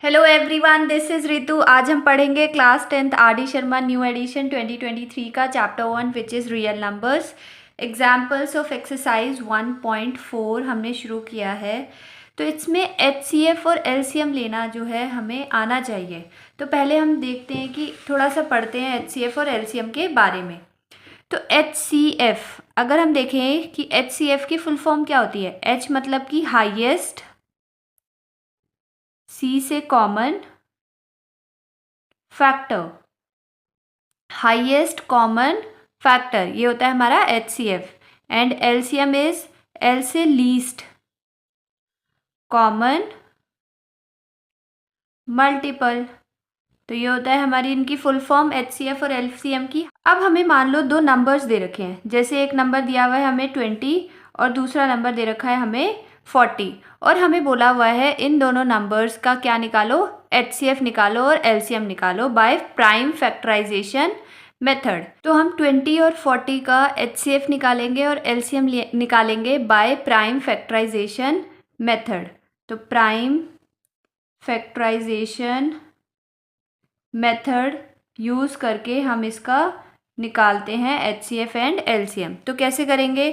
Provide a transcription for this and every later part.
Hello everyone, this is Ritu. आज हम पढ़ेंगे class 10th R D Sharma new edition 2023 का chapter 1 which is real numbers. Examples of exercise 1.4 हमने शुरू किया है। तो इसमें एचसीएफ और एलसीएम लेना जो है हमें आना चाहिए। तो पहले हम देखते हैं कि थोड़ा सा पढ़ते हैं एचसीएफ और एलसीएम के बारे में। तो एचसीएफ अगर हम देखें कि एचसीएफ की फुल फॉर्म क्या होती है। एच मतलब कि हाईएस्ट, सी से common, factor, highest common factor, ये होता है हमारा HCF. And LCM is L से लीस्ट कॉमन मल्टीपल। तो ये होता है हमारी इनकी फुल फॉर्म एचसीएफ और एलसीएम की। अब हमें मान लो दो नंबर्स दे रखे हैं, जैसे एक नंबर दिया हुआ है हमें 20 और दूसरा नंबर दे रखा है हमें 40, और हमें बोला हुआ है इन दोनों नंबर्स का क्या निकालो, एचसीएफ निकालो और एलसीएम निकालो बाय प्राइम फैक्टराइजेशन मेथड। तो हम 20 और 40 का एचसीएफ निकालेंगे और एलसीएम निकालेंगे बाय प्राइम फैक्टराइजेशन मेथड। तो प्राइम फैक्टराइजेशन मेथड यूज़ करके हम इसका निकालते हैं एचसीएफ एंड एलसीएम। तो कैसे करेंगे,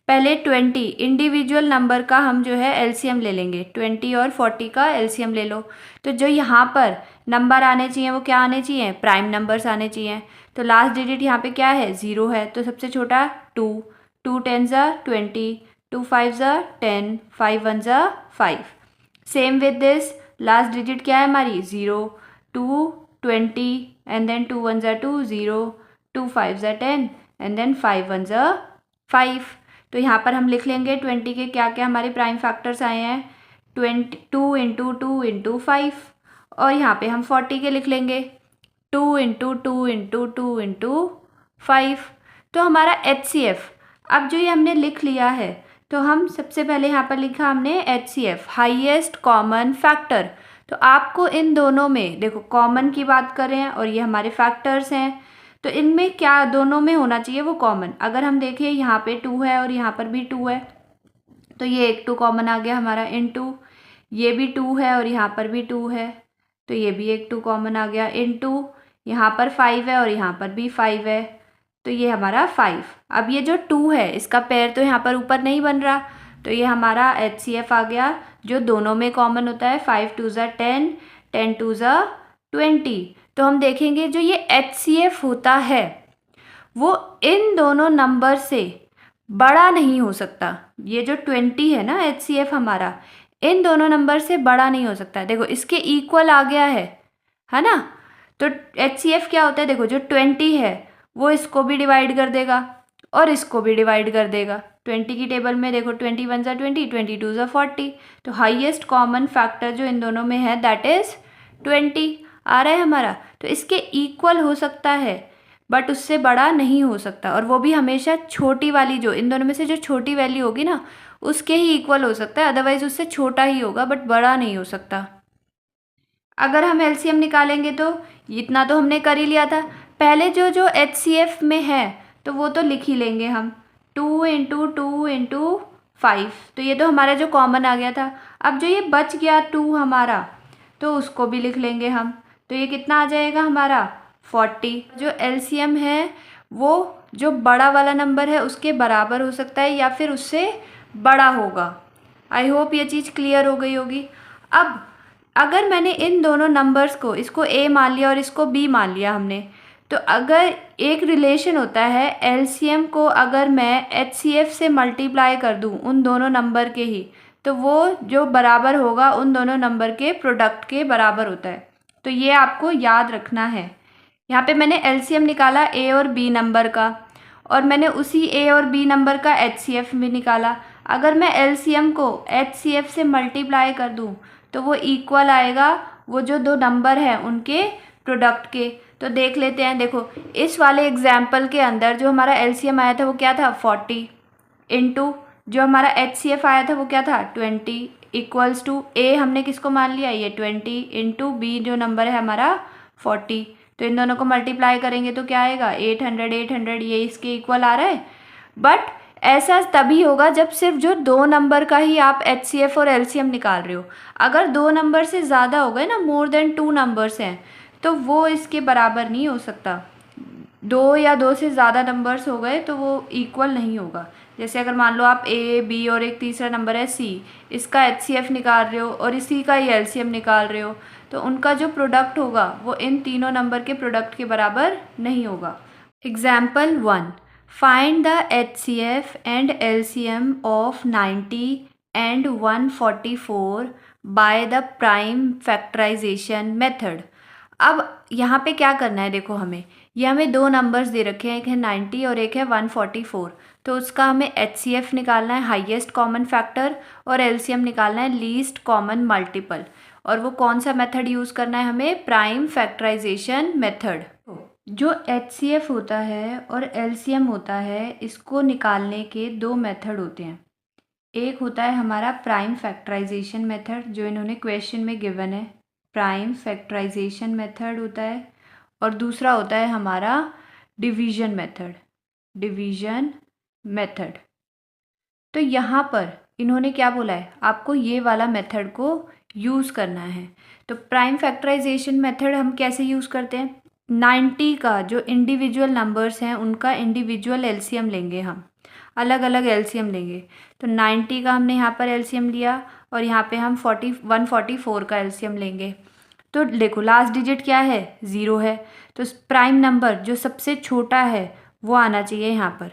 पहले 20 इंडिविजुअल नंबर का हम जो है एलसीएम ले लेंगे, 20 और 40 का एलसीएम ले लो। तो जो यहाँ पर नंबर आने चाहिए वो क्या आने चाहिए, प्राइम नंबर्स आने चाहिए। तो लास्ट डिजिट यहाँ पे क्या है, 0 है, तो सबसे छोटा 2, 2 10 ज़ा 20, 2 5 ज़ा 10, 5 1 ज़ा 5। Same with this, last digit क्या है हमारी, 0, 2 20 एंड देन 2 1 ज़ा 2 0, 2 5 ज़ा 10 एंड देन 5 1 ज़ा 5। तो यहाँ पर हम लिख लेंगे 20 के क्या क्या हमारे प्राइम फैक्टर्स आए हैं, 2 इंटू 2 इंटू 5, और यहाँ पे हम 40 के लिख लेंगे 2 इंटू 2 इंटू 2 इंटू 5। तो हमारा एचसीएफ अब जो ये हमने लिख लिया है, तो हम सबसे पहले यहाँ पर लिखा हमने एचसीएफ हाईएस्ट कॉमन फैक्टर। तो आपको इन दोनों में देखो, कॉमन की बात करें और ये हमारे फैक्टर्स हैं, तो इनमें क्या दोनों में होना चाहिए वो कॉमन। अगर हम देखें यहाँ पे 2 है और यहाँ पर भी 2 है, तो ये एक 2 कॉमन आ गया हमारा, इनटू ये भी 2 है और यहाँ पर भी 2 है, तो ये भी एक 2 कॉमन आ गया, इनटू यहाँ पर 5 है और यहाँ पर भी 5 है, तो ये हमारा 5। अब ये जो 2 है इसका पेयर तो यहाँ पर ऊपर नहीं बन रहा, तो ये हमारा एचसीएफ आ गया जो दोनों में कॉमन होता है, 5 2 ज़ा 10, 10 2 ज़ा 20। तो हम देखेंगे जो ये एचसीएफ होता है वो इन दोनों नंबर से बड़ा नहीं हो सकता। ये जो 20 है ना एचसीएफ हमारा, इन दोनों नंबर से बड़ा नहीं हो सकता। देखो इसके इक्वल आ गया है ना। तो एचसीएफ क्या होता है, देखो जो 20 है वो इसको भी डिवाइड कर देगा और इसको भी डिवाइड कर देगा। 20 की टेबल में देखो 20 1 ज़ा 20, 20 2 ज़ा 40, तो हाईएस्ट कॉमन फैक्टर जो इन दोनों में है दैट इज़ 20 आ रहा है हमारा। तो इसके इक्वल हो सकता है बट उससे बड़ा नहीं हो सकता, और वो भी हमेशा छोटी वाली, जो इन दोनों में से जो छोटी वैल्यू होगी ना उसके ही इक्वल हो सकता है, अदरवाइज उससे छोटा ही होगा बट बड़ा नहीं हो सकता। अगर हम एलसीएम निकालेंगे तो इतना तो हमने कर ही लिया था पहले, जो जो एचसीएफ में है तो वो तो लिख ही लेंगे हम, 2 इंटू 2 इंटू 5, तो ये तो हमारा जो कॉमन आ गया था। अब जो ये बच गया 2 हमारा, तो उसको भी लिख लेंगे हम, तो ये कितना आ जाएगा हमारा 40। जो एलसीएम है वो जो बड़ा वाला नंबर है उसके बराबर हो सकता है या फिर उससे बड़ा होगा। आई होप ये चीज़ क्लियर हो गई होगी। अब अगर मैंने इन दोनों नंबर्स को, इसको ए मान लिया और इसको बी मान लिया हमने, तो अगर एक रिलेशन होता है एलसीएम को अगर मैं एचसीएफ से मल्टीप्लाई कर दूं उन दोनों नंबर के ही, तो वो जो बराबर होगा उन दोनों नंबर के प्रोडक्ट के बराबर होता है। तो ये आपको याद रखना है। यहाँ पे मैंने एलसीएम निकाला ए और बी नंबर का, और मैंने उसी ए और बी नंबर का एचसीएफ भी निकाला। अगर मैं एलसीएम को एचसीएफ से मल्टीप्लाई कर दूं तो वो इक्वल आएगा वो जो दो नंबर हैं उनके प्रोडक्ट के। तो देख लेते हैं, देखो इस वाले एग्जाम्पल के अंदर जो हमारा एलसीएम आया था वो क्या था 40, इनटू जो हमारा एचसीएफ आया था वो क्या था 20, इक्वल्स टू ए हमने किसको मान लिया ये 20, इनटू बी जो नंबर है हमारा 40। तो इन दोनों को मल्टीप्लाई करेंगे तो क्या आएगा 800, 800, ये इसके इक्वल आ रहा है। बट ऐसा तभी होगा जब सिर्फ जो 2 नंबर का ही आप एचसीएफ और एलसीएम निकाल रहे हो। अगर 2 नंबर से ज़्यादा हो गए ना, मोर देन 2 नंबर्स हैं, तो वो इसके बराबर नहीं हो सकता। 2 या 2 से ज़्यादा नंबर्स हो गए तो वो इक्वल नहीं होगा। जैसे अगर मान लो आप ए, बी और एक तीसरा नंबर है सी, इसका एचसीएफ निकाल रहे हो और इसी का ही एलसीएम निकाल रहे हो, तो उनका जो प्रोडक्ट होगा वो इन तीनों नंबर के प्रोडक्ट के बराबर नहीं होगा। Example 1, find the HCF and LCM of 90 and 144 by the prime factorisation method. अब यहाँ पे क्या करना है, देखो हमें ये हमें 2 नंबर्स दे रखे हैं, एक है 90 और एक है 144। तो उसका हमें HCF निकालना है, हाईएस्ट कॉमन फैक्टर, और LCM निकालना है, लीस्ट कॉमन मल्टीपल। और वो कौन सा मेथड यूज़ करना है हमें, प्राइम फैक्टराइजेशन मेथड। जो HCF होता है और LCM होता है, इसको निकालने के 2 मेथड होते हैं। एक होता है हमारा प्राइम फैक्टराइजेशन मेथड, जो इन्होंने क्वेश्चन में गिवन है, प्राइम फैक्टराइजेशन मेथड होता है। और दूसरा होता है हमारा डिवीजन मेथड, डिवीजन मेथड। तो यहाँ पर इन्होंने क्या बोला है, आपको ये वाला मेथड को यूज़ करना है। तो प्राइम फैक्टराइजेशन मेथड हम कैसे यूज़ करते हैं, 90 का जो इंडिविजुअल नंबर्स हैं उनका इंडिविजुअल एलसीएम लेंगे, हम अलग अलग एलसीएम लेंगे। तो 90 का हमने यहाँ पर एलसीएम लिया और यहाँ पे हम 144 का एलसीएम लेंगे। तो देखो लास्ट डिजिट क्या है, 0 है, तो प्राइम नंबर जो सबसे छोटा है वो आना चाहिए यहाँ पर।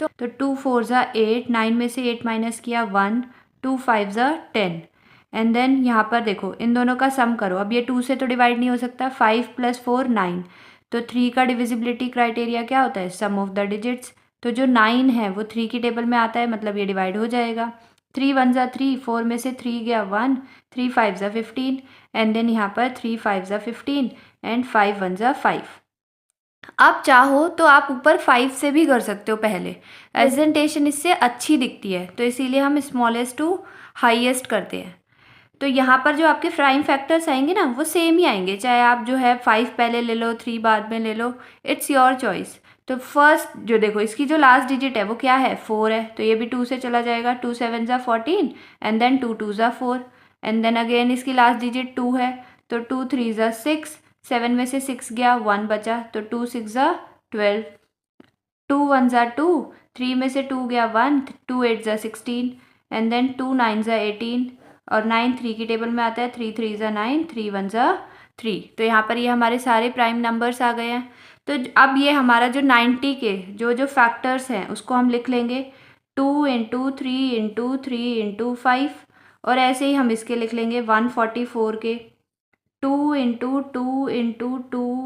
तो 2 4 ज़ा 8, 9 में से 8 माइनस किया 1, 2 5 ज़ा 10। एंड देन यहाँ पर देखो इन दोनों का सम करो। अब ये 2 से तो डिवाइड नहीं हो सकता, 5 + 4 9। तो 3 का डिविजिबिलिटी क्राइटेरिया क्या होता है, सम ऑफ द डिजिट्स। तो जो 9 है वो 3 की टेबल में आता है, मतलब ये डिवाइड हो जाएगा। 3 1 ज़ा 3, 4 में से 3 गया 1, 3 5 ज़ा 15। एंड देन यहाँ पर 3 5 ज़ा 15 एंड 5 1 ज़ा 5। आप चाहो तो आप ऊपर 5 से भी कर सकते हो, पहले प्रेजेंटेशन इससे अच्छी दिखती है, तो इसीलिए हम स्मॉलेस्ट टू हाईएस्ट करते हैं। तो यहाँ पर जो आपके प्राइम फैक्टर्स आएंगे ना, वो सेम ही आएंगे, चाहे आप जो है 5 पहले ले लो, 3 बाद में ले लो, इट्स योर चॉइस। तो फर्स्ट जो देखो इसकी जो लास्ट डिजिट है वो क्या है, 4 है, तो ये भी 2 से चला जाएगा, 2 7 ज़ा 14 एंड देन 2 2 ज़ा 4। एंड देन अगेन इसकी लास्ट डिजिट 2 है, तो 2 3 ज़ा 6, 7 में से 6 गया, 1 बचा, तो 2 6 ज़ा 12, 2 1 ज़ा 2, 3 में से 2 गया 1, 2 8 ज़ा 16 एंड देन 2 9 ज़ा 18 और 9 3 की टेबल में आता है, 3 3 ज़ा 9, 3 1 ज़ा 3। तो यहाँ पर ये हमारे सारे प्राइम नंबर्स आ गए हैं। तो अब ये हमारा जो 90 के जो जो फैक्टर्स हैं उसको हम लिख लेंगे 2 × 3 × 3 × 5, और ऐसे ही हम इसके लिख लेंगे 144 के 2 × 2 × 2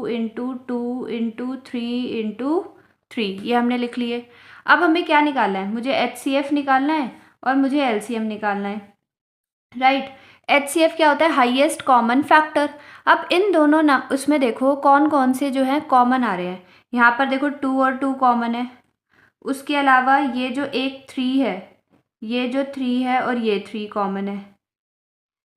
× 2 × 3 × 3, ये हमने लिख लिए। अब हमें क्या निकालना है, मुझे HCF निकालना है और मुझे LCM निकालना है, राइट। HCF क्या होता है, हाईएस्ट कॉमन फैक्टर। अब इन दोनों ना उसमें देखो कौन कौन से जो है कॉमन आ रहे हैं। यहाँ पर देखो 2 और 2 कॉमन है, उसके अलावा ये जो एक 3 है, ये जो 3 है और ये 3 कॉमन है,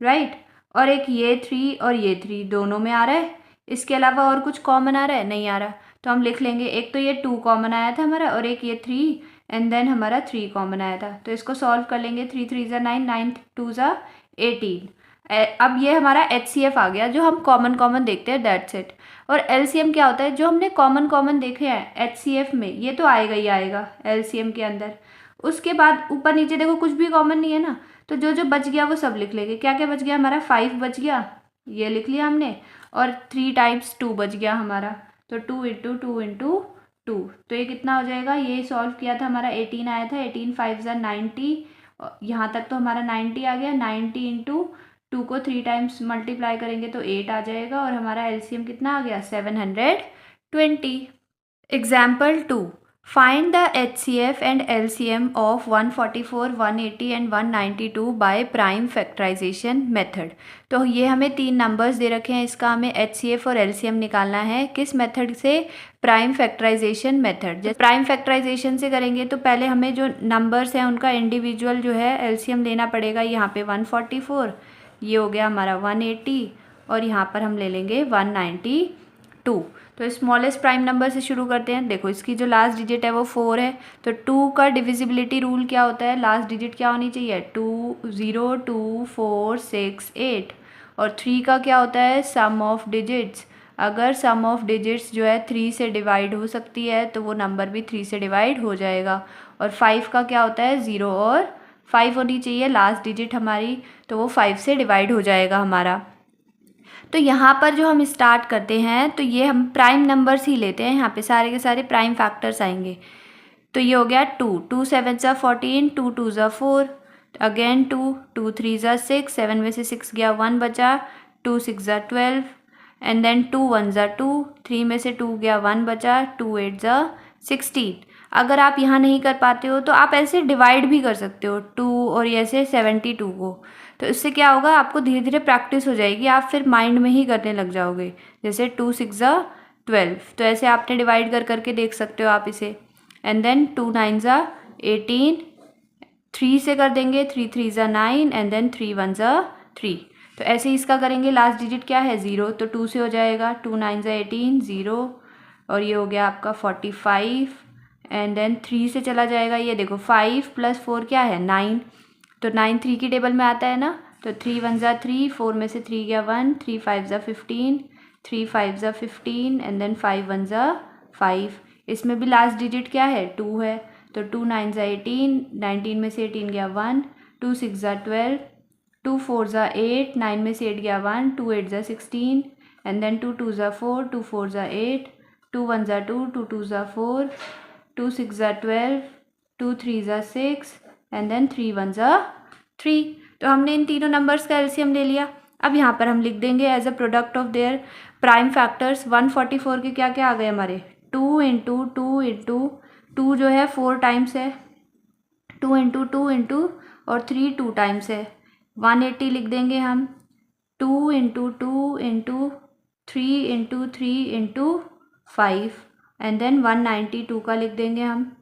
राइट। और एक ये 3 और ये 3 दोनों में आ रहा है। इसके अलावा और कुछ कॉमन आ रहा है, नहीं आ रहा। तो हम लिख लेंगे, एक तो ये 2 कॉमन आया था हमारा और एक ये 3 एंड देन हमारा 3 कॉमन आया था। तो इसको सॉल्व कर लेंगे, 3 3 ज़ा 9, 9 2 ज़ा 18। अब ये हमारा HCF आ गया जो हम कॉमन कॉमन देखते हैं, दैट्स इट। और LCM क्या होता है, जो हमने कॉमन कॉमन देखे हैं HCF में ये तो आएगा ही आएगा LCM के अंदर। उसके बाद ऊपर नीचे देखो कुछ भी कॉमन नहीं है ना, तो जो जो बच गया वो सब लिख लेंगे। क्या क्या बच गया हमारा, 5 बच गया, ये लिख लिया हमने, और 3 टाइम्स 2 बच गया हमारा, तो 2 × 2 × 2। तो ये कितना हो जाएगा, ये सॉल्व किया था हमारा 18 आया था, 18 5 ज़ा 90, यहाँ तक तो हमारा 90 आ गया। 90 × 2 को 3 टाइम्स मल्टीप्लाई करेंगे तो 8 आ जाएगा, और हमारा LCM कितना आ गया, 720। Example 2, find the HCF and LCM of 144, 180 and 192 by prime factorisation method. तो ये हमें 3 नंबर्स दे रखे हैं, इसका हमें HCF और LCM निकालना है। किस मेथड से, प्राइम फैक्टराइजेशन मेथड। जैसे प्राइम फैक्टराइजेशन से करेंगे तो पहले हमें जो नंबर्स हैं उनका इंडिविजुअल जो है LCM लेना पड़ेगा। यहाँ पे 144, ये हो गया हमारा 180, और यहाँ पर हम ले लेंगे 192। 2। तो स्मॉलेस्ट प्राइम नंबर से शुरू करते हैं। देखो इसकी जो लास्ट डिजिट है वो 4 है, तो 2 का डिविजिबिलिटी रूल क्या होता है, लास्ट डिजिट क्या होनी चाहिए, 2 0 2 4 6 8। और 3 का क्या होता है, सम ऑफ डिजिट्स। अगर सम ऑफ डिजिट्स जो है 3 से डिवाइड हो सकती है तो वो नंबर भी 3 से डिवाइड हो जाएगा। और 5 का क्या होता है, 0 और 5 होनी चाहिए लास्ट डिजिट हमारी, तो वो 5 से डिवाइड हो जाएगा हमारा। तो यहाँ पर जो हम स्टार्ट करते हैं तो ये हम प्राइम नंबर्स ही लेते हैं, यहाँ पे सारे के सारे प्राइम फैक्टर्स आएंगे। तो ये हो गया 2 2 7 ज़ा 14, 2 2 ज़ा 4, अगेन 2 2 3 ज़ा 6, 7 में से 6 गया 1 बचा, 2 6 ज़ा 12, एंड देन 2 1 ज़ा 2, 3 में से 2 गया 1 बचा, 2 8 ज़ा 16। अगर आप यहाँ नहीं कर पाते हो तो आप ऐसे डिवाइड भी कर सकते हो 2 और ऐसे 72 को। तो इससे क्या होगा, आपको धीरे धीरे प्रैक्टिस हो जाएगी, आप फिर माइंड में ही करने लग जाओगे। जैसे 2 6 ज़ा 12, तो ऐसे आपने डिवाइड कर करके देख सकते हो आप इसे। एंड देन 2 9 ज़ा 18, 3 से कर देंगे, 3 3 ज़ा 9, एंड देन 3 1 ज़ा 3। तो ऐसे ही इसका करेंगे, लास्ट डिजिट क्या है 0, तो 2 से हो जाएगा, 2 9 ज़ा 18 0, और ये हो गया आपका 45, एंड देन 3 से चला जाएगा, ये देखो 5 + 4 क्या है 9, तो 9 3 की टेबल में आता है ना, तो 3 1 ज़ा 3, 4 में से 3 गया 1, 3 5 ज़ा 15, 3 5 ज़ा 15, एंड देन 5 1 ज़ा 5। इसमें भी लास्ट डिजिट क्या है 2 है, तो 2 9 ज़ा 18, 19 में से 18 गया 1, 2 6 ज़ा 12, 2 4 ज़ा 8, 9 में से 8 गया 1, 2 8 ज़ा 16, एंड देन 2 2 ज़ा 4, 2 4 ज़ा 8, 2 1 ज़ा 2, 2 2 ज़ा 4, 2 6 ज़ा 12, 2 3 ज़ा 6, एंड देन 3 1 ज़ा 3। तो हमने इन तीनों नंबर्स का एलसीएम ले लिया। अब यहाँ पर हम लिख देंगे as a product of their prime factors. 144 के क्या क्या आ गए हमारे, 2 इंटू 2 इंटू 2 जो है 4 टाइम्स है, 2 इंटू 2 इंटू और 3 2 टाइम्स है, 180 लिख देंगे हम, 2 into 2 into 3 into 3 into 5, and then 192 का लिख देंगे हम।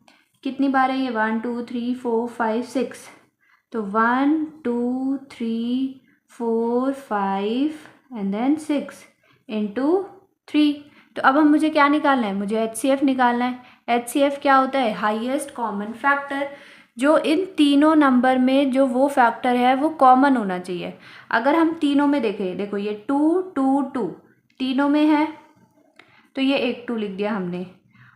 कितनी बार है ये, 1 2 3 4 5 6, तो 1 2 3 4 5 एंड देन 6 इंटू 3। तो अब हम मुझे क्या निकालना है, मुझे एचसीएफ निकालना है। एचसीएफ क्या होता है, हाईएस्ट कॉमन फैक्टर। जो इन तीनों नंबर में जो वो फैक्टर है वो कॉमन होना चाहिए। अगर हम तीनों में देखें, देखो ये 2 2 2 तीनों में है, तो ये एक 2 लिख दिया हमने,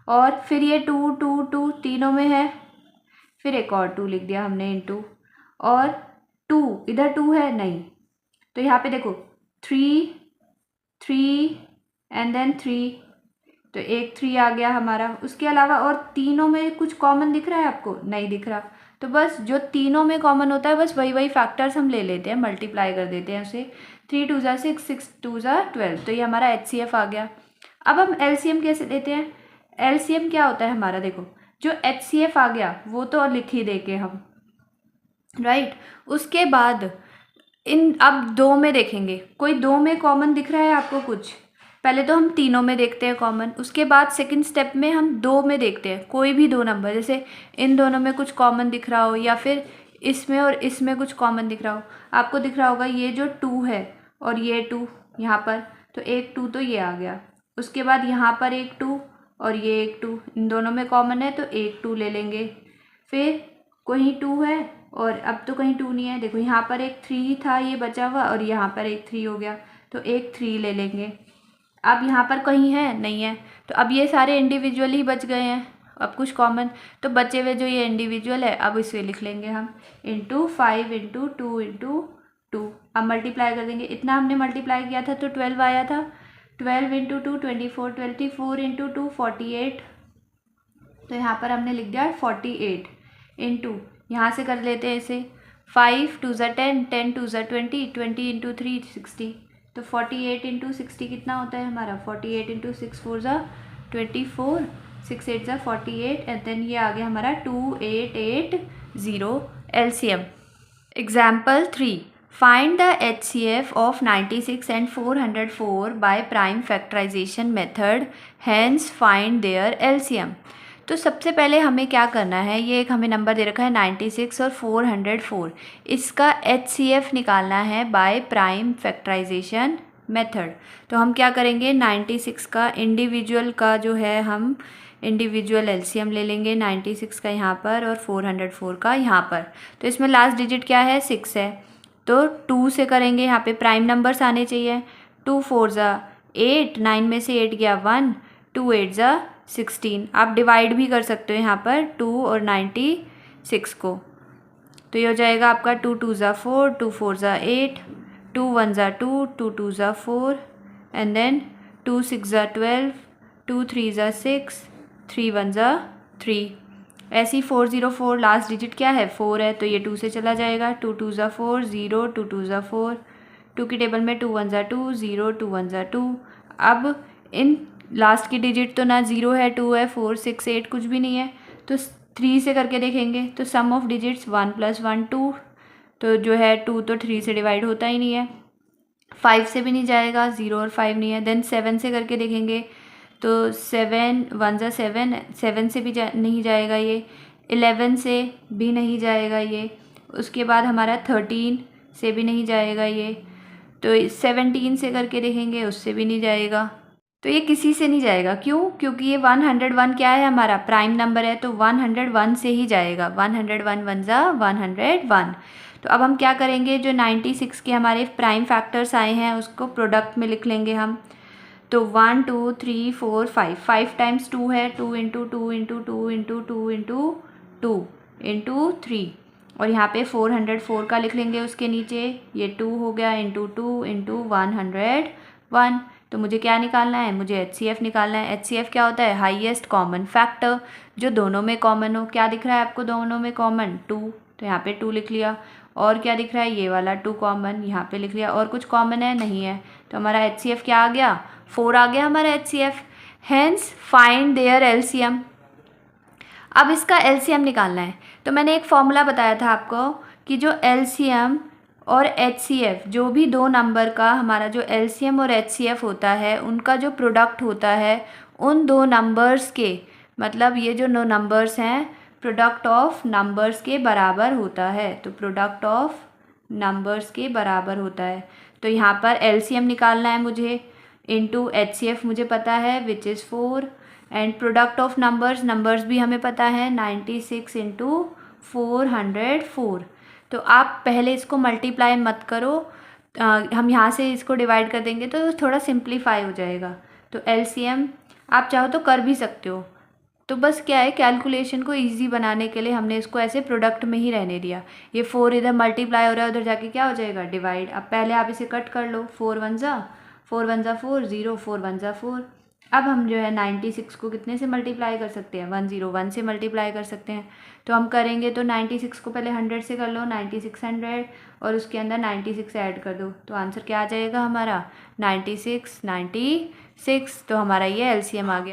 और फिर ये 2 2 2 तीनों में है, फिर एक और 2 लिख दिया हमने इंटू, और 2 इधर 2 है नहीं, तो यहाँ पे देखो 3 3 एंड देन 3, तो एक 3 आ गया हमारा। उसके अलावा और तीनों में कुछ कॉमन दिख रहा है आपको, नहीं दिख रहा, तो बस जो तीनों में कॉमन होता है बस वही वही फैक्टर्स हम ले लेते हैं, मल्टीप्लाई कर देते हैं उसे। 3 2 ज़ा 6, 6 2 ज़ा 12, तो ये हमारा एचसीएफ आ गया। अब हम एलसीएम कैसे लेते हैं, एलसीएम क्या होता है हमारा, देखो जो एचसीएफ आ गया वो तो लिख ही देंगे हम, राइट। उसके बाद इन अब 2 में देखेंगे, कोई 2 में कॉमन दिख रहा है आपको कुछ, पहले तो हम तीनों में देखते हैं कॉमन, उसके बाद सेकंड स्टेप में हम 2 में देखते हैं कोई भी 2 नंबर, जैसे इन दोनों में कुछ कॉमन दिख रहा हो या फिर इसमें और इसमें कुछ कॉमन दिख रहा हो। आपको दिख रहा होगा ये जो 2 है और ये 2 यहाँ पर, तो एक 2 तो ये आ गया, उसके बाद यहाँ पर एक 2 और ये एक 2, इन दोनों में कॉमन है तो एक 2 ले लेंगे। फिर कहीं 2 है और अब तो कहीं 2 नहीं है, देखो यहाँ पर एक 3 था ये बचा हुआ और यहाँ पर एक 3 हो गया, तो एक 3 ले लेंगे। अब यहाँ पर कहीं है नहीं है, तो अब ये सारे इंडिविजुअल ही बच गए हैं, अब कुछ कॉमन, तो बचे हुए जो ये इंडिविजुअल है अब इसे लिख लेंगे हम इंटू 5 इंटू 2 इंटू 2। अब मल्टीप्लाई कर देंगे, इतना हमने मल्टीप्लाई किया था तो 12 आया था, 12 इंटू 2 24, 24 इंटू 2 48, तो यहाँ पर हमने लिख दिया 48 इंटू, यहाँ से कर लेते हैं इसे, 5 2 ज़ा 10, 10 2 ज़ा 20, 20 इंटू 3 60, तो 48 इंटू 60 कितना होता है हमारा, 48 इंटू 6 4 ज़ा 24, 6 8 ज़ा 48, एंड देन ये आ गया हमारा 2880 LCM. Example 3, find the HCF of 96 and 404 by prime factorisation method, hence find their LCM. तो सबसे पहले हमें क्या करना है, ये एक हमें नंबर दे रखा है 96 और 404, इसका एचसीएफ निकालना है बाय प्राइम फैक्टराइजेशन मेथड। तो हम क्या करेंगे, 96 का इंडिविजुअल का जो है हम इंडिविजुअल एलसीएम ले लेंगे, 96 का यहाँ पर और 404 का यहाँ पर। तो इसमें लास्ट डिजिट क्या है, 6 है, तो 2 से करेंगे। यहाँ पे प्राइम नंबर्स आने चाहिए। 2 4 ज़ा 8, 9 में से 8 गया 1, 2 8 ज़ा 16। आप डिवाइड भी कर सकते हो यहाँ पर 2 और 96 को। तो ये हो जाएगा आपका 2 2 ज़ा 4, 2 4 ज़ा 8, 2 1 ज़ा 2, 2 2 ज़ा 4 एंड देन 2 6 ज़ा 12, 2 3 ज़ा 6, 3 1 ज़ा 3। ऐसी 404 लास्ट डिजिट क्या है, 4 है, तो ये 2 से चला जाएगा। 2 2 ज़ा 4, 0, 2 2 ज़ा 4, 2 की टेबल में 2 1 ज़ा 2, 0, 2 1 ज़ा 2। अब इन लास्ट की डिजिट तो ना 0 है, 2 है, 4 6 8 कुछ भी नहीं है, तो 3 से करके देखेंगे। तो सम ऑफ डिजिट्स 1 + 1 2, तो जो है 2 तो 3 से डिवाइड होता ही नहीं है, 5 से भी नहीं जाएगा, 0 और 5 नहीं है। देन 7 से करके देखेंगे, तो 7 1 ज़ा 7, 7 से भी नहीं जाएगा ये, 11 से भी नहीं जाएगा ये, उसके बाद हमारा 13 से भी नहीं जाएगा ये, तो 17 से करके देखेंगे, उससे भी नहीं जाएगा। तो ये किसी से नहीं जाएगा, क्यों? क्योंकि ये 101 क्या है, हमारा प्राइम नंबर है, तो 101 से ही जाएगा। 101 1 ज़ा 101। तो अब हम क्या करेंगे, जो 96 के हमारे प्राइम फैक्टर्स आए हैं उसको प्रोडक्ट में लिख लेंगे हम। तो 1 2 3 4 5, 5 टाइम्स 2 है, 2 into 2 into 2 into 2 into 2 into 3, और यहाँ पे 404 का लिख लेंगे उसके नीचे, ये 2 हो गया इंटू 2 इंटू 101। तो मुझे क्या निकालना है, मुझे HCF निकालना है। HCF क्या होता है, हाईएस्ट कॉमन फैक्टर, जो दोनों में कॉमन हो। क्या दिख रहा है आपको दोनों में कॉमन, 2, तो यहाँ पे 2 लिख लिया। और क्या दिख रहा है, ये वाला 2 कॉमन, यहाँ पे लिख लिया। और कुछ कॉमन है, नहीं है, तो हमारा HCF क्या आ गया, 4 आ गया हमारा HCF। Hence find their LCM। अब इसका LCM निकालना है, तो मैंने एक फॉर्मूला बताया था आपको कि जो LCM और HCF, जो भी दो नंबर का हमारा जो LCM और HCF होता है, उनका जो प्रोडक्ट होता है उन दो नंबर्स के, मतलब ये जो दो नंबर्स हैं, प्रोडक्ट ऑफ नंबर्स के बराबर होता है। तो प्रोडक्ट ऑफ नंबर्स के बराबर होता है। तो यहाँ पर LCM निकालना है मुझे, इंटू HCF मुझे पता है which is 4, and product of numbers भी हमें पता है 96 इंटू 404। तो आप पहले इसको मल्टीप्लाई मत करो, हम यहाँ से इसको डिवाइड कर देंगे तो थोड़ा सिंप्लीफाई हो जाएगा। तो LCM आप चाहो तो कर भी सकते हो, तो बस क्या है, कैलकुलेशन को इजी बनाने के लिए हमने इसको ऐसे प्रोडक्ट में ही रहने दिया। ये 4 इधर मल्टीप्लाई हो रहा है, उधर जाके क्या हो जाएगा, डिवाइड। अब पहले आप इसे कट कर लो, 4 1 ज़ा 4 0, 4 1 ज़ा 4। अब हम जो है 96 को कितने से मल्टीप्लाई कर सकते हैं, 101 से मल्टीप्लाई कर सकते हैं। तो हम करेंगे तो 96 को पहले 100 से कर लो, 96 100, और उसके अंदर 96 ऐड कर दो, तो आंसर क्या आ जाएगा हमारा, 96 96। तो हमारा ये LCM आ गया।